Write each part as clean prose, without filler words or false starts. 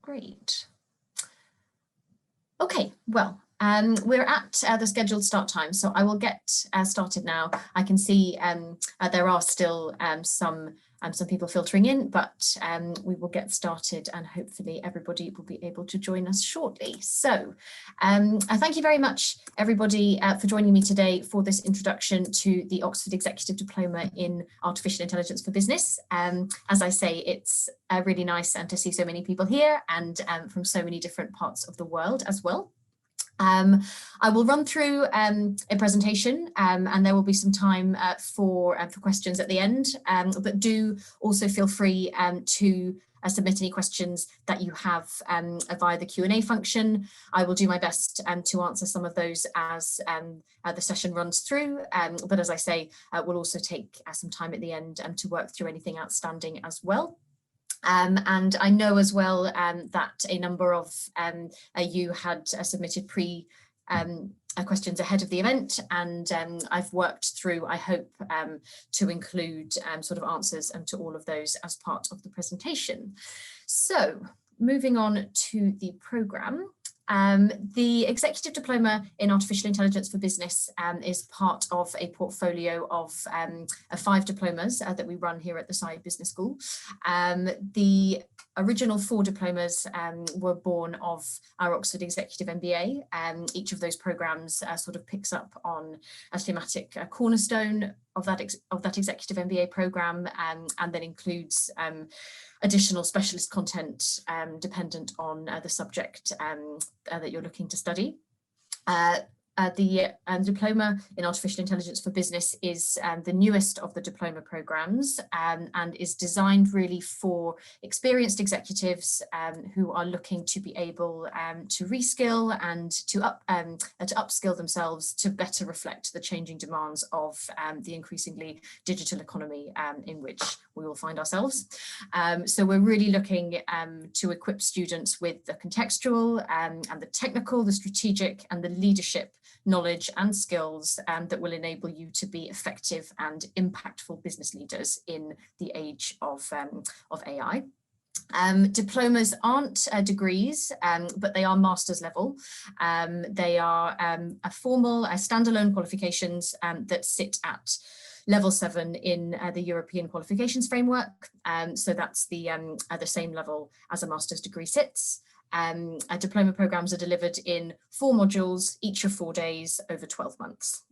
Great. Okay, well, we're at the scheduled start time, so I will get started now. I can see there are still some people filtering in, but we will get started and hopefully everybody will be able to join us shortly. So thank you very much, everybody, for joining me today for this introduction to the Oxford Executive Diploma in Artificial Intelligence for Business. As I say, it's really nice to see so many people here and from so many different parts of the world as well. I will run through a presentation and there will be some time for questions at the end, but do also feel free to submit any questions that you have via the Q&A function. I will do my best to answer some of those as the session runs through, but as I say, we'll also take some time at the end to work through anything outstanding as well. And I know as well that a number of you had submitted questions ahead of the event, and I've worked through, I hope, to include sort of answers to all of those as part of the presentation. So moving on to the programme. The Executive Diploma in Artificial Intelligence for Business is part of a portfolio of 5 diplomas that we run here at the Saïd Business School. The original 4 diplomas were born of our Oxford Executive MBA. Each of those programmes sort of picks up on a thematic cornerstone of that Executive MBA programme and then includes additional specialist content dependent on the subject that you're looking to study. The Diploma in Artificial Intelligence for Business is the newest of the diploma programmes and is designed really for experienced executives who are looking to be able to reskill and to upskill themselves to better reflect the changing demands of the increasingly digital economy in which we will find ourselves. So we're really looking to equip students with the contextual and the technical, the strategic and the leadership knowledge and skills that will enable you to be effective and impactful business leaders in the age of AI. Diplomas aren't degrees, but they are master's level. They are a formal, standalone qualifications that sit at level 7 in the European qualifications framework. So that's the same level as a master's degree sits. Diploma programmes are delivered in 4 modules, each of 4 days over 12 months.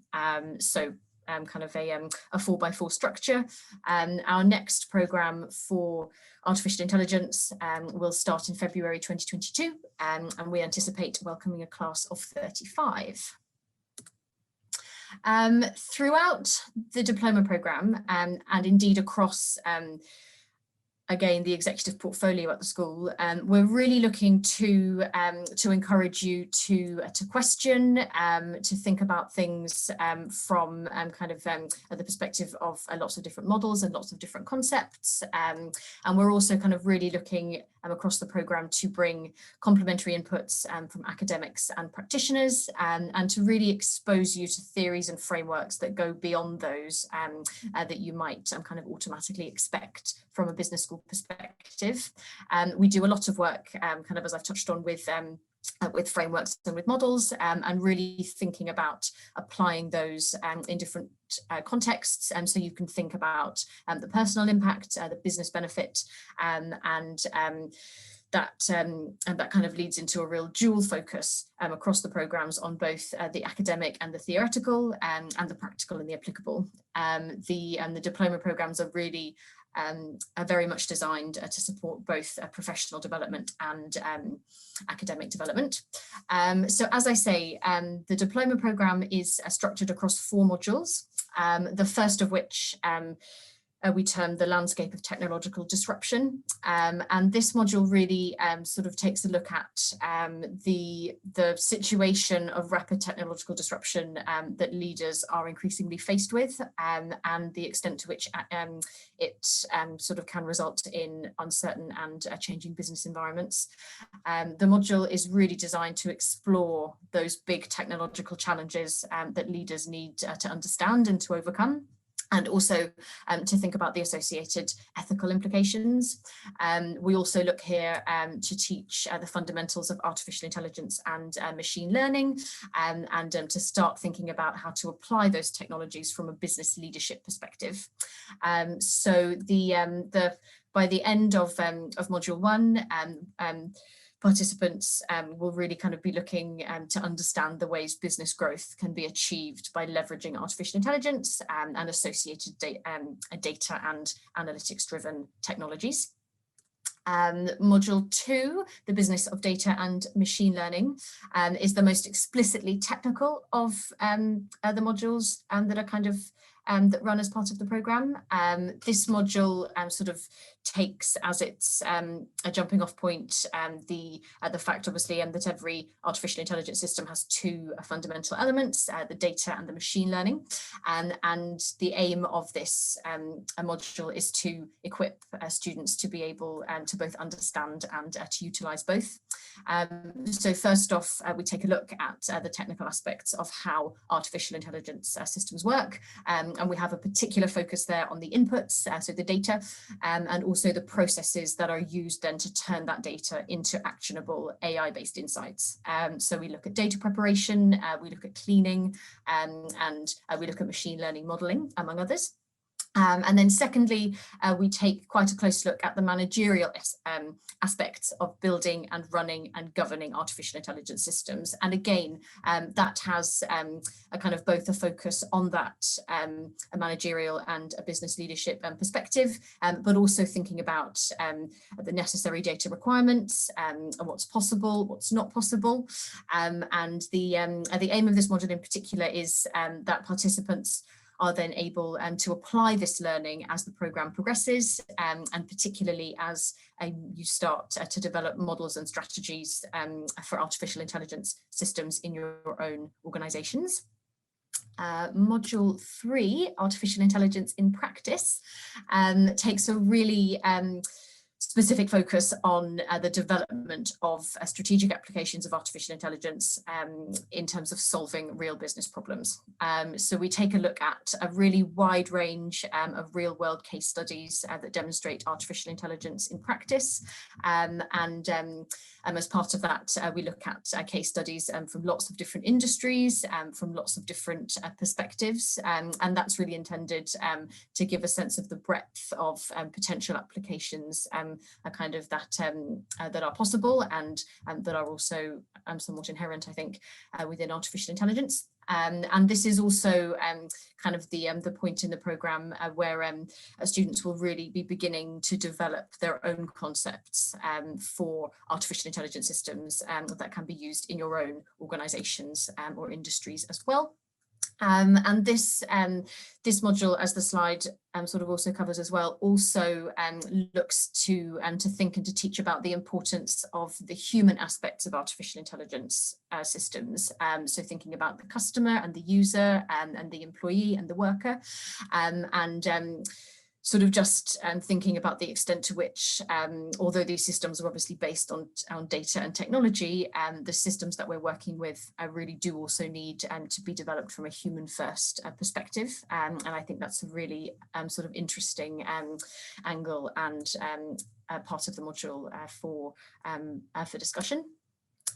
So kind of a 4x4 structure. Our next programme for artificial intelligence will start in February 2022, and we anticipate welcoming a class of 35. Throughout the diploma programme and indeed across again, the executive portfolio at the school, we're really looking to encourage you to question, to think about things from kind of the perspective of lots of different models and lots of different concepts. And we're also kind of really looking across the programme to bring complementary inputs from academics and practitioners and to really expose you to theories and frameworks that go beyond those that you might kind of automatically expect from a business school perspective. We do a lot of work, kind of as I've touched on, with frameworks and with models, and really thinking about applying those in different contexts. And so you can think about the personal impact, the business benefit, and that kind of leads into a real dual focus across the programmes on both the academic and the theoretical, and the practical and the applicable. The diploma programmes are really are very much designed to support both professional development and academic development. So as I say, the diploma programme is structured across 4 modules, the first of which we term the landscape of technological disruption. And this module really sort of takes a look at the situation of rapid technological disruption that leaders are increasingly faced with, and the extent to which it sort of can result in uncertain and changing business environments. The module is really designed to explore those big technological challenges that leaders need to understand and to overcome. and also to think about the associated ethical implications. We also look here to teach the fundamentals of artificial intelligence and machine learning, and to start thinking about how to apply those technologies from a business leadership perspective. So by the end of module 1, participants will really kind of be looking to understand the ways business growth can be achieved by leveraging artificial intelligence and associated data and analytics-driven technologies. Module 2, the business of data and machine learning, is the most explicitly technical of the modules that are kind of that run as part of the program. This module sort of takes as its a jumping off point the fact, obviously, that every artificial intelligence system has two fundamental elements, the data and the machine learning. And the aim of this module is to equip students to be able to both understand and to utilize both. So first off, we take a look at the technical aspects of how artificial intelligence systems work. And we have a particular focus there on the inputs, so the data, and also the processes that are used then to turn that data into actionable AI-based insights. So we look at data preparation, we look at cleaning, and we look at machine learning modeling, among others. And then secondly, we take quite a close look at the managerial aspects of building and running and governing artificial intelligence systems. And again, that has a kind of both a focus on that a managerial and a business leadership perspective, but also thinking about the necessary data requirements, and what's possible, what's not possible. And the aim of this module in particular is that participants are then able to apply this learning as the program progresses, and particularly as you start to develop models and strategies for artificial intelligence systems in your own organizations. Module 3, Artificial Intelligence in Practice, takes a really specific focus on the development of strategic applications of artificial intelligence in terms of solving real business problems. So we take a look at a really wide range of real world case studies that demonstrate artificial intelligence in practice. And as part of that, we look at case studies from lots of different industries, from lots of different perspectives. And that's really intended to give a sense of the breadth of potential applications kind of that are possible and that are also somewhat inherent, I think, within artificial intelligence. And this is also kind of the point in the programme where students will really be beginning to develop their own concepts for artificial intelligence systems that can be used in your own organisations or industries as well. And this module, as the slide sort of also covers as well, also looks to think and to teach about the importance of the human aspects of artificial intelligence systems. So thinking about the customer and the user and the employee and the worker, and sort of just thinking about the extent to which, although these systems are obviously based on data and technology, the systems that we're working with really do also need to be developed from a human first perspective. And I think that's a really sort of interesting angle and part of the module for discussion.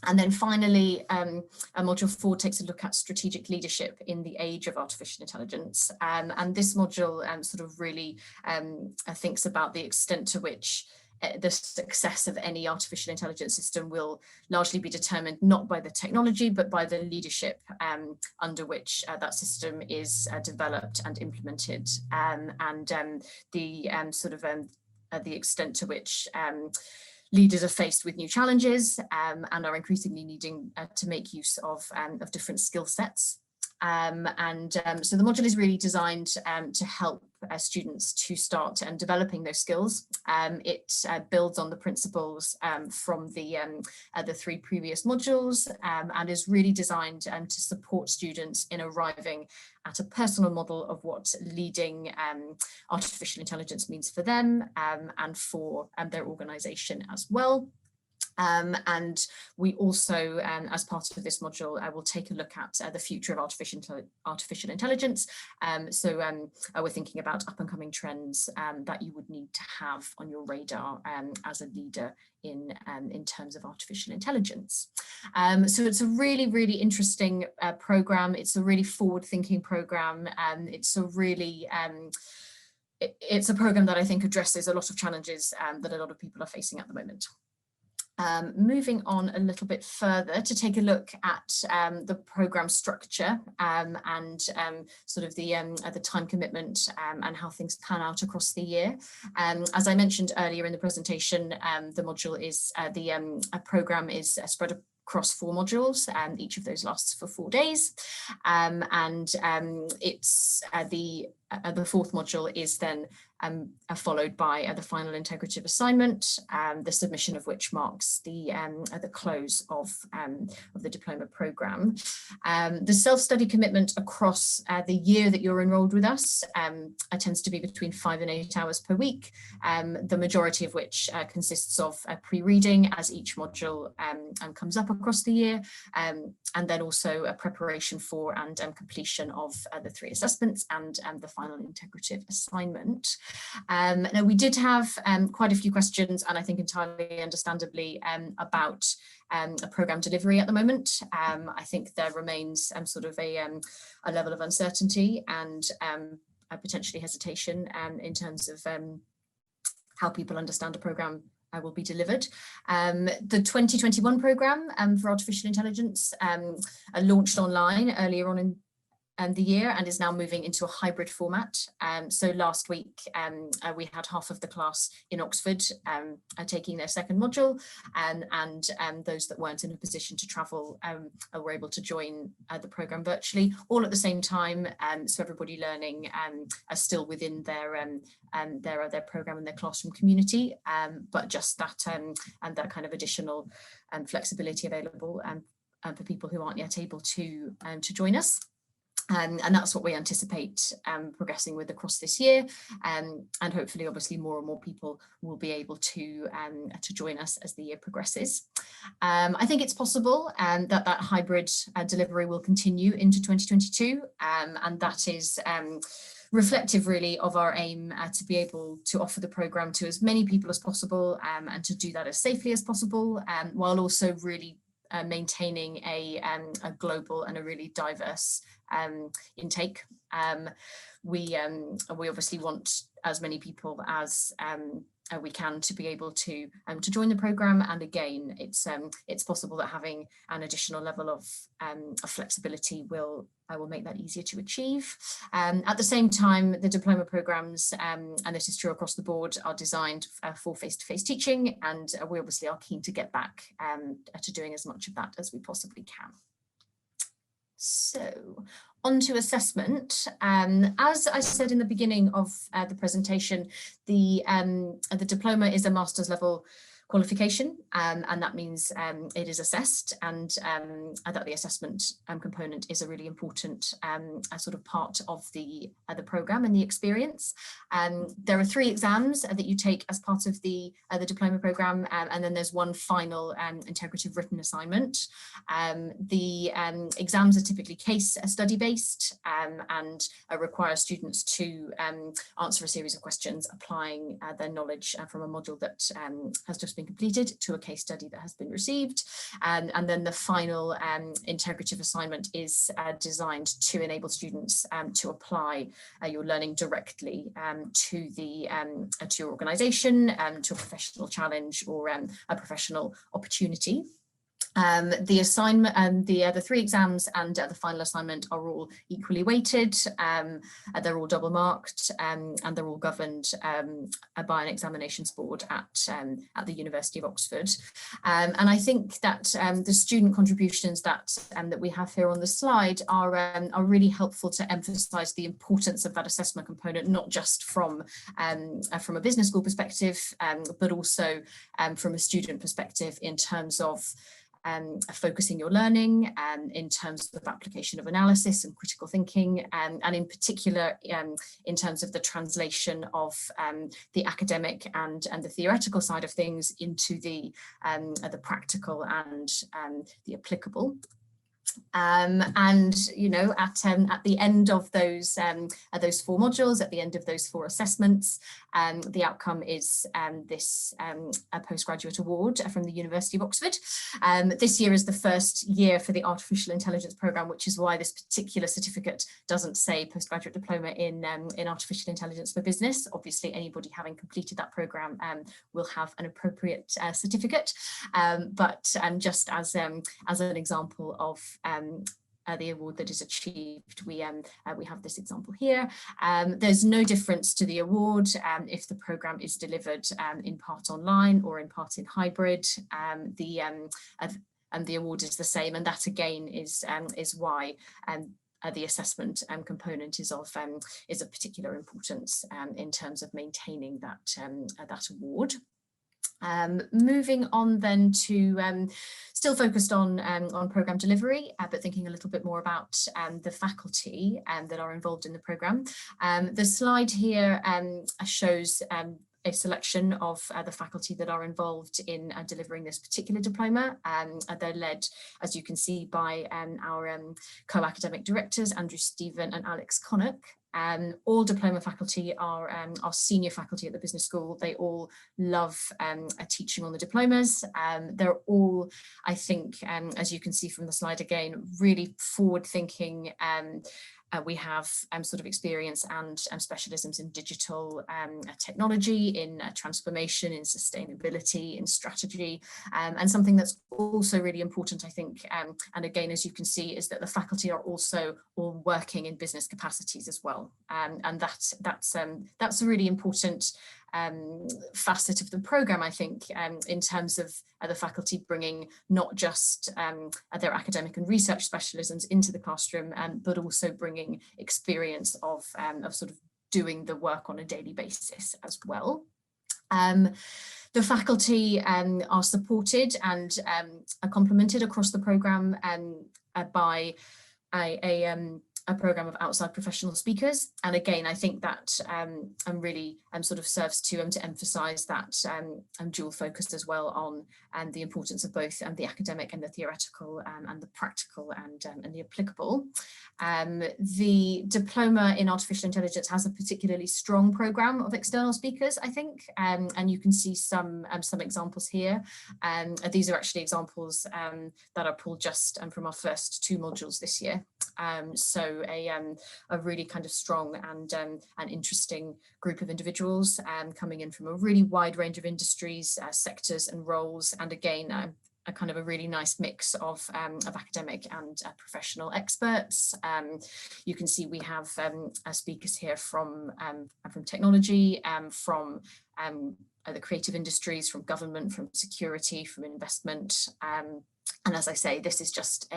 And then finally, module 4 takes a look at strategic leadership in the age of artificial intelligence. And this module sort of really thinks about the extent to which the success of any artificial intelligence system will largely be determined not by the technology, but by the leadership under which that system is developed and implemented, and the sort of the extent to which leaders are faced with new challenges and are increasingly needing to make use of different skill sets. So the module is really designed to help students to start developing those skills. It builds on the principles from the 3 previous modules and is really designed to support students in arriving at a personal model of what leading artificial intelligence means for them and for their organisation as well. And we also, as part of this module, will take a look at the future of artificial intelligence. We're thinking about up and coming trends that you would need to have on your radar as a leader in terms of artificial intelligence. So it's a really, really interesting program. It's a really forward-thinking program. It's a really it's a program that I think addresses a lot of challenges that a lot of people are facing at the moment. Moving on a little bit further to take a look at the program structure and sort of the time commitment and how things pan out across the year. As I mentioned earlier in the presentation, the module is a program is spread across 4 modules, and each of those lasts for 4 days. It's the 4th module is then followed by the final integrative assignment, the submission of which marks the close of the diploma programme. The self-study commitment across the year that you're enrolled with us tends to be between 5 and 8 hours per week, the majority of which consists of pre-reading as each module comes up across the year, and then also a preparation for and completion of the 3 assessments and the final integrative assignment. Now, we did have quite a few questions, and I think entirely understandably, about a programme delivery at the moment. I think there remains sort of a level of uncertainty and potentially hesitation in terms of how people understand a programme will be delivered. The 2021 programme for artificial intelligence launched online earlier on in the year and is now moving into a hybrid format. So last week we had half of the class in Oxford taking their 2nd module, and those that weren't in a position to travel were able to join the programme virtually, all at the same time. So everybody learning are still within their programme and their classroom community, but just that that kind of additional flexibility available for people who aren't yet able to join us. And that's what we anticipate progressing with across this year, and hopefully, obviously, more and more people will be able to join us as the year progresses. I think it's possible that hybrid delivery will continue into 2022, and that is reflective really of our aim to be able to offer the programme to as many people as possible, and to do that as safely as possible, while also really maintaining a global and a really diverse intake. We obviously want as many people as we can to be able to join the programme, and again, it's possible that having an additional level of flexibility will make that easier to achieve. At the same time, the diploma programmes, and this is true across the board, are designed for face-to-face teaching, and we obviously are keen to get back to doing as much of that as we possibly can. So, on to assessment. As I said in the beginning of the presentation, the diploma is a master's level qualification, and that means it is assessed, and that the assessment component is a really important sort of part of the programme and the experience. There are 3 exams that you take as part of the diploma programme, and then there's one final integrative written assignment. The exams are typically case study based, and require students to answer a series of questions applying their knowledge from a module that has just been completed to a case study that has been received, and then the final integrative assignment is designed to enable students to apply your learning directly to your organisation, to a professional challenge or a professional opportunity. The assignment and the 3 exams and the final assignment are all equally weighted. They're all double marked, and they're all governed by an examinations board at the University of Oxford. And I think that the student contributions that we have here on the slide are really helpful to emphasise the importance of that assessment component, not just from a business school perspective, but also from a student perspective in terms of focusing your learning in terms of application of analysis and critical thinking, and in particular in terms of the translation of the academic and the theoretical side of things into the practical and the applicable. And you know, at the end of those 4 modules, at the end of those 4 assessments, the outcome is this a postgraduate award from the University of Oxford. This year is the first year for the artificial intelligence programme, which is why this particular certificate doesn't say postgraduate diploma in artificial intelligence for business. Obviously, anybody having completed that programme will have an appropriate certificate, but just as an example of the award that is achieved, we have this example here. There's no difference to the award if the programme is delivered in part online or in part in hybrid. The award is the same, and that again is why the assessment component is of particular importance in terms of maintaining that award. Moving on then to still focused on programme delivery, but thinking a little bit more about the faculty that are involved in the programme. The slide here shows a selection of the faculty that are involved in delivering this particular diploma. They're led, as you can see, by our co-academic directors, Andrew Stephen and Alex Connock. All diploma faculty are senior faculty at the business school. They all love teaching on the diplomas. They're all, I think, as you can see from the slide again, really forward-thinking. We have sort of experience and specialisms in digital technology, in transformation, in sustainability, in strategy, and something that's also really important, I think, and again, as you can see, is that the faculty are also all working in business capacities as well, and that's a really important facet of the programme, I think, in terms of the faculty bringing not just their academic and research specialisms into the classroom, but also bringing experience of sort of doing the work on a daily basis as well. The faculty are supported and are complemented across the programme by a programme of outside professional speakers, and again, I think that really sort of serves to emphasise that dual focus as well on the importance of both the academic and the theoretical and the practical and the applicable. The diploma in artificial intelligence has a particularly strong programme of external speakers, I think, and you can see some examples here. These are actually examples that are pulled just from our first 2 modules this year. So a really kind of strong and interesting group of individuals coming in from a really wide range of industries, sectors and roles, and again a kind of a really nice mix of academic and professional experts. You can see we have speakers here from technology, from the creative industries, from government, from security, from investment, and as I say, this is just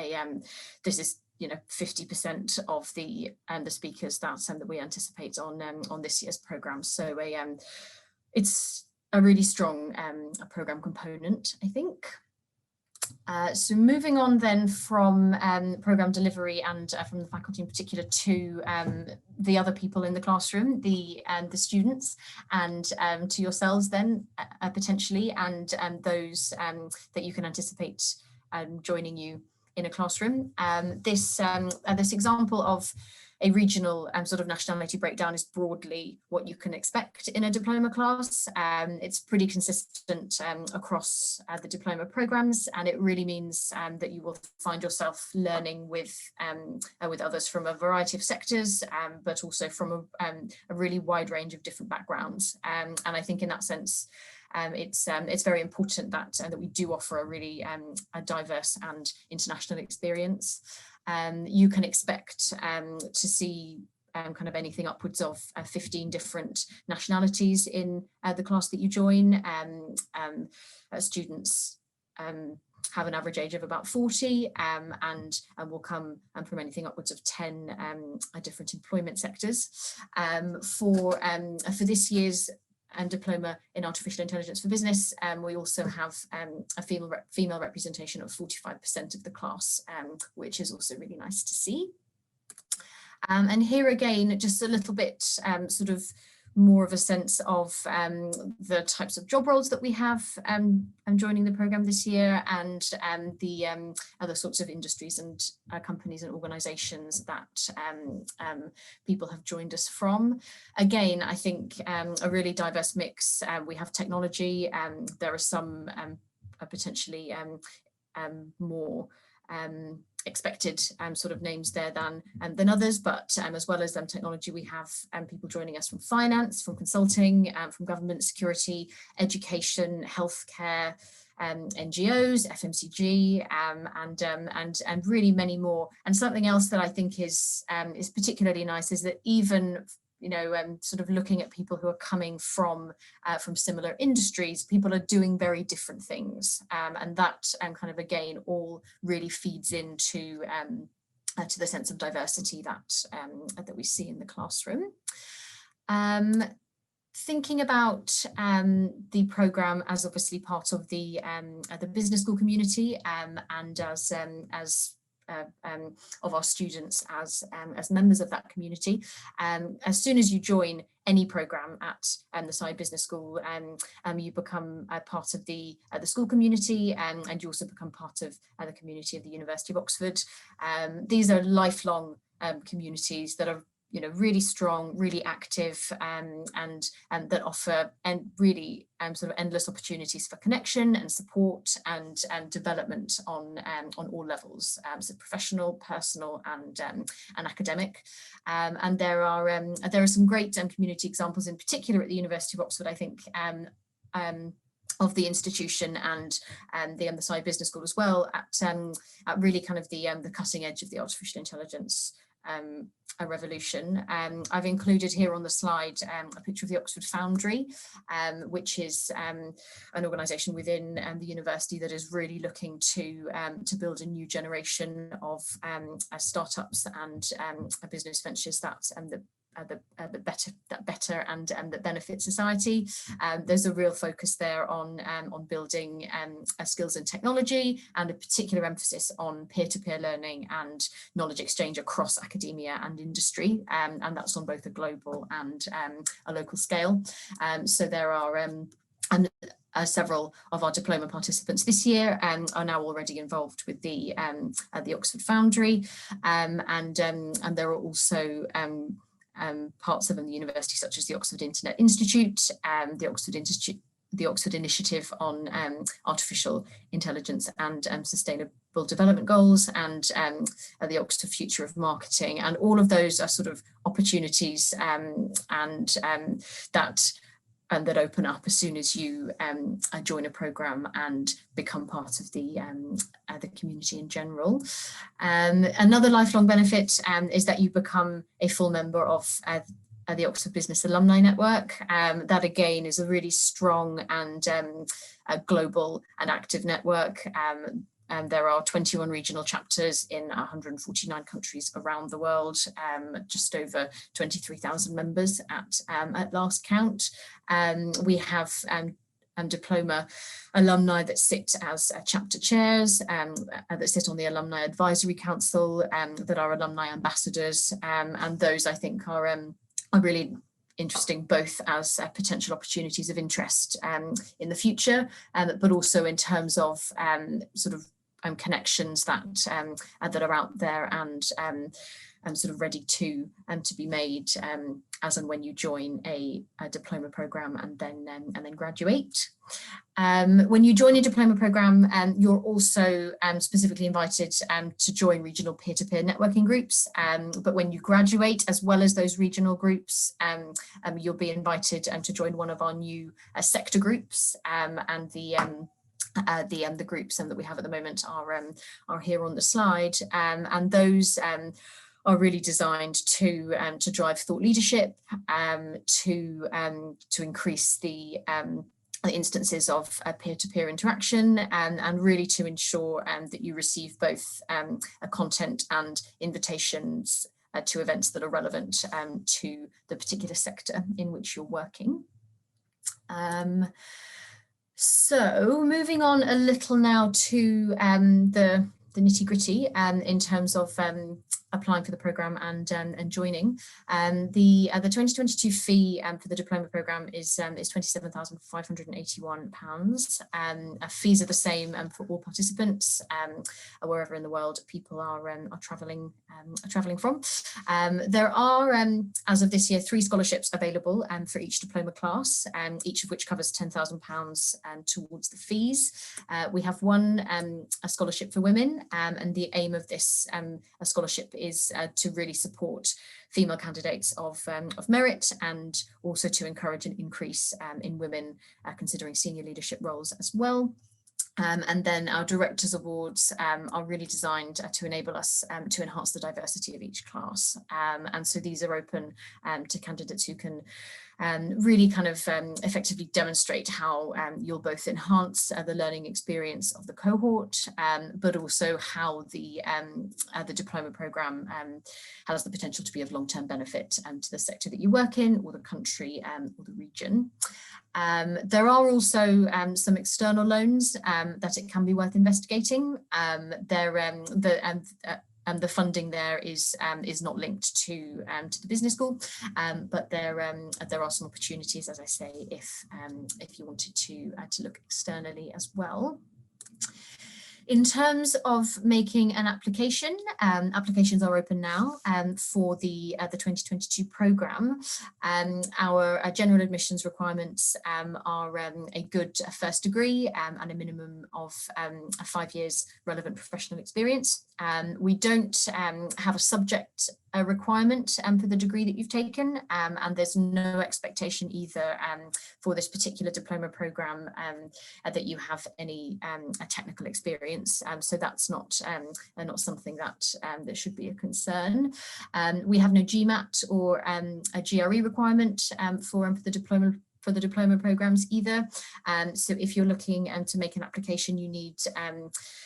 this is 50% of the speakers that we anticipate on this year's programme. So it's a really strong programme component, I think. So moving on then from programme delivery and from the faculty in particular to the other people in the classroom, the students, and to yourselves then potentially, and those that you can anticipate joining you in a classroom. This example of a regional sort of nationality breakdown is broadly what you can expect in a diploma class. It's pretty consistent across the diploma programs, and it really means that you will find yourself learning with others from a variety of sectors, but also from a really wide range of different backgrounds. And I think in that sense, it's very important that we do offer a really a diverse and international experience. You can expect to see kind of anything upwards of 15 different nationalities in the class that you join. Students have an average age of about 40 and will come from anything upwards of 10 different employment sectors. For this year's diploma in artificial intelligence for business, we also have a female representation of 45% of the class, which is also really nice to see. And here again, just a little bit sort of more of a sense of the types of job roles that we have joining the programme this year, and the other sorts of industries and companies and organisations that people have joined us from. Again, I think a really diverse mix. We have technology, there are some potentially more expected sort of names there than others, but as well as technology, we have people joining us from finance, from consulting, from government, security, education, healthcare, NGOs, FMCG, and really many more. And something else that I think is particularly nice is that even sort of looking at people who are coming from similar industries, people are doing very different things, and that kind of again all really feeds into to the sense of diversity that we see in the classroom. Thinking about the programme as obviously part of the business school community, and as of our students as members of that community. As soon as you join any programme at the SCI Business School, you become a part of the school community, and you also become part of the community of the University of Oxford. These are lifelong communities that are really strong, really active, and that offer really sort of endless opportunities for connection and support and development on all levels, so professional, personal, and academic. And there are some great community examples, in particular at the University of Oxford, I think, of the institution and the SCI Business School as well, at really kind of the cutting edge of the artificial intelligence a revolution. I've included here on the slide a picture of the Oxford Foundry, which is an organisation within the university that is really looking to build a new generation of startups and business ventures that better and that benefit society. There's a real focus there on building skills in technology, and a particular emphasis on peer-to-peer learning and knowledge exchange across academia and industry, and that's on both a global and a local scale. So there are several of our diploma participants this year are now already involved with the Oxford Foundry, and there are also parts of the university, such as the Oxford Internet Institute, the Oxford Initiative on Artificial Intelligence and Sustainable Development Goals, and the Oxford Future of Marketing. And all of those are sort of opportunities that open up as soon as you join a programme and become part of the community in general. Another lifelong benefit is that you become a full member of the Oxford Business Alumni Network. That again is a really strong and global and active network. There are 21 regional chapters in 149 countries around the world, just over 23,000 members at last count. We have diploma alumni that sit as chapter chairs, that sit on the Alumni Advisory Council, that are alumni ambassadors, and those I think are really interesting, both as potential opportunities of interest in the future, but also in terms of sort of connections that are out there and sort of ready to be made as and when you join a diploma programme and then graduate. When you join a diploma programme, you're also specifically invited to join regional peer-to-peer networking groups. But when you graduate, as well as those regional groups, you'll be invited to join one of our new sector groups, and the groups that we have at the moment are here on the slide, and those are really designed to drive thought leadership, to increase the instances of peer-to-peer interaction, and really to ensure that you receive both content and invitations to events that are relevant to the particular sector in which you're working. So moving on a little now to the nitty-gritty in terms of applying for the programme and joining. The 2022 fee for the diploma programme is £27,581. Fees are the same for all participants wherever in the world people are travelling from. There are, as of this year, 3 scholarships available for each diploma class, each of which covers £10,000 towards the fees. We have one a scholarship for women, and the aim of this scholarship is to really support female candidates of merit, and also to encourage an increase in women considering senior leadership roles as well. And then our Directors Awards are really designed to enable us to enhance the diversity of each class. And so these are open to candidates who can really kind of effectively demonstrate how you'll both enhance the learning experience of the cohort, but also how the diploma programme has the potential to be of long-term benefit to the sector that you work in, or the country, or the region. There are also some external loans that it can be worth investigating. The funding there is not linked to the business school, but there are some opportunities, as I say, if you wanted to look externally as well. In terms of making an application, applications are open now for the 2022 programme. Our general admissions requirements are a good first degree and a minimum of 5 years relevant professional experience. We don't have a subject requirement for the degree that you've taken, and there's no expectation either for this particular diploma programme that you have any technical experience, so that's not something that should be a concern. We have no GMAT or a GRE requirement for the diploma programmes either. So if you're looking to make an application, you need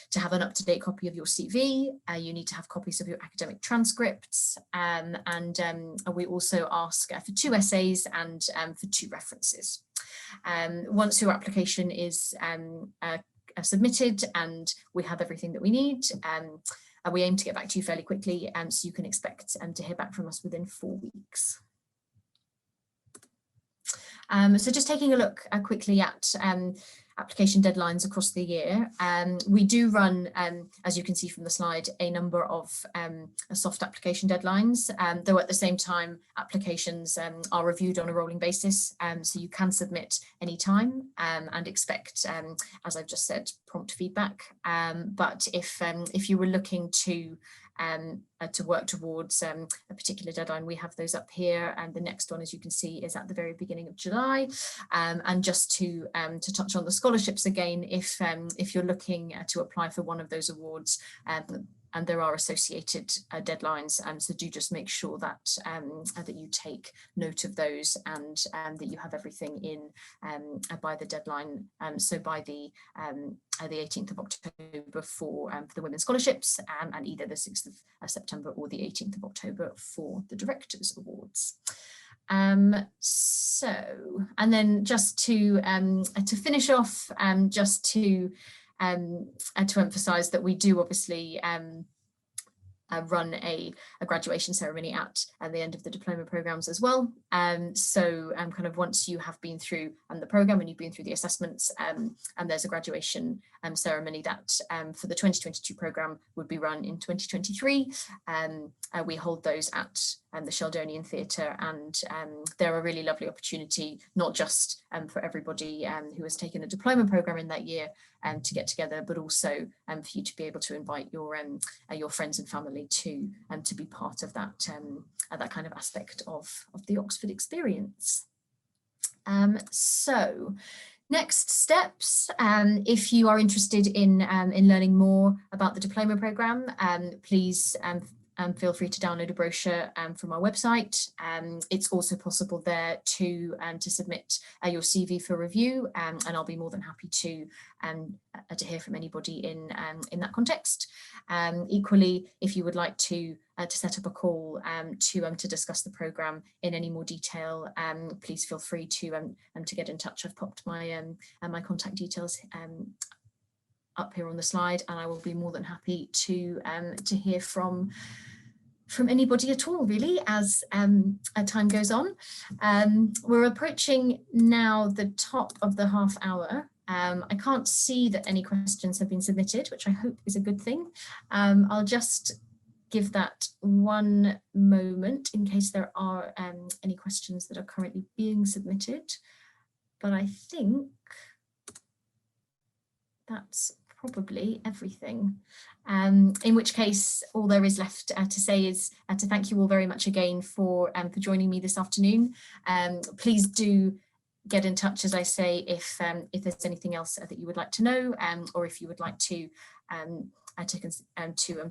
to have an up-to-date copy of your CV, you need to have copies of your academic transcripts, and we also ask for 2 essays and for 2 references. Once your application is submitted and we have everything that we need, we aim to get back to you fairly quickly, so you can expect to hear back from us within 4 weeks. So just taking a look quickly at application deadlines across the year. We do run, as you can see from the slide, a number of soft application deadlines, though at the same time applications are reviewed on a rolling basis, so you can submit anytime and expect, as I've just said, prompt feedback. But if you were looking to work towards a particular deadline, we have those up here, and the next one, as you can see, is at the very beginning of July. And just to touch on the scholarships again, if you're looking to apply for one of those awards, and there are associated deadlines, so do just make sure that that you take note of those, and that you have everything in by the deadline, so by the 18th of October for the women's scholarships, and either the 6th of September or the 18th of October for the Directors Awards. So, and then just to finish off, just to emphasise that we do obviously run a graduation ceremony at the end of the diploma programmes as well. So kind of once you have been through the programme and you've been through the assessments, and there's a graduation ceremony that for the 2022 programme would be run in 2023. We hold those at the Sheldonian Theatre, and they're a really lovely opportunity, not just for everybody who has taken a diploma programme in that year to get together, but also for you to be able to invite your friends and family to be part of that that kind of aspect of the Oxford experience. So next steps, if you are interested in learning more about the diploma programme, please feel free to download a brochure from our website. It's also possible there to submit your CV for review, and I'll be more than happy to hear from anybody in that context. Equally, if you would like to set up a call to discuss the programme in any more detail, please feel free to get in touch. I've popped my my contact details up here on the slide, and I will be more than happy to hear from anybody at all, really, as time goes on. We're approaching now the top of the half hour. I can't see that any questions have been submitted, which I hope is a good thing. I'll just give that one moment in case there are any questions that are currently being submitted. But I think that's probably everything. In which case, all there is left to say is to thank you all very much again for joining me this afternoon. Please do get in touch, as I say, if there's anything else that you would like to know, or if you would like to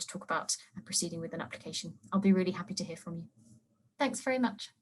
talk about proceeding with an application. I'll be really happy to hear from you. Thanks very much.